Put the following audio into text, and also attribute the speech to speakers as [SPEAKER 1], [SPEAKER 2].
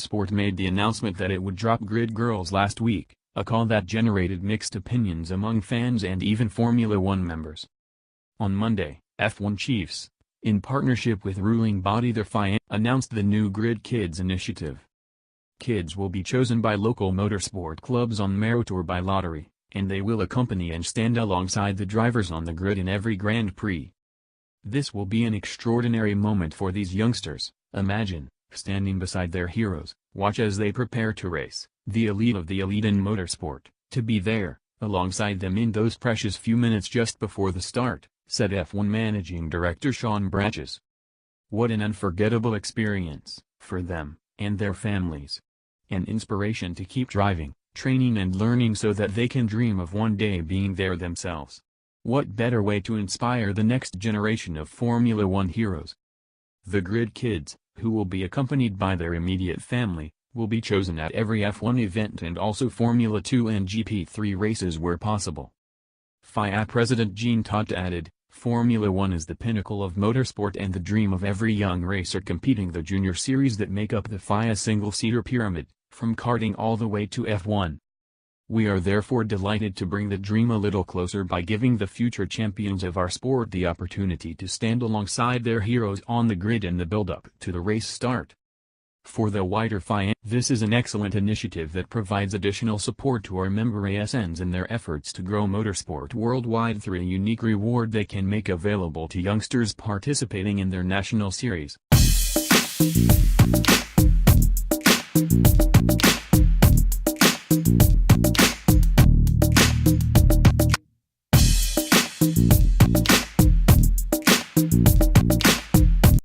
[SPEAKER 1] sport made the announcement that it would drop Grid Girls last week, a call that generated mixed opinions among fans and even Formula One members. On Monday, F1 chiefs, in partnership with ruling body the FIA, announced the new Grid Kids initiative. Kids will be chosen by local motorsport clubs on merit or by lottery, and they will accompany and stand alongside the drivers on the grid in every Grand Prix. This will be an extraordinary moment for these youngsters. Imagine, standing beside their heroes, watch as they prepare to race, the elite of the elite in motorsport, to be there, alongside them in those precious few minutes just before the start, said F1 Managing Director Sean Branches. What an unforgettable experience, for them, and their families. An inspiration to keep driving, training and learning so that they can dream of one day being there themselves. What better way to inspire the next generation of Formula One heroes? The Grid Kids, who will be accompanied by their immediate family, will be chosen at every F1 event and also Formula 2 and GP3 races where possible. FIA President Jean Todt added, Formula One is the pinnacle of motorsport and the dream of every young racer competing the junior series that make up the FIA single-seater pyramid, from karting all the way to F1. We are therefore delighted to bring the dream a little closer by giving the future champions of our sport the opportunity to stand alongside their heroes on the grid in the build-up to the race start. For the wider FIA, this is an excellent initiative that provides additional support to our member ASNs in their efforts to grow motorsport worldwide through a unique reward they can make available to youngsters participating in their national series.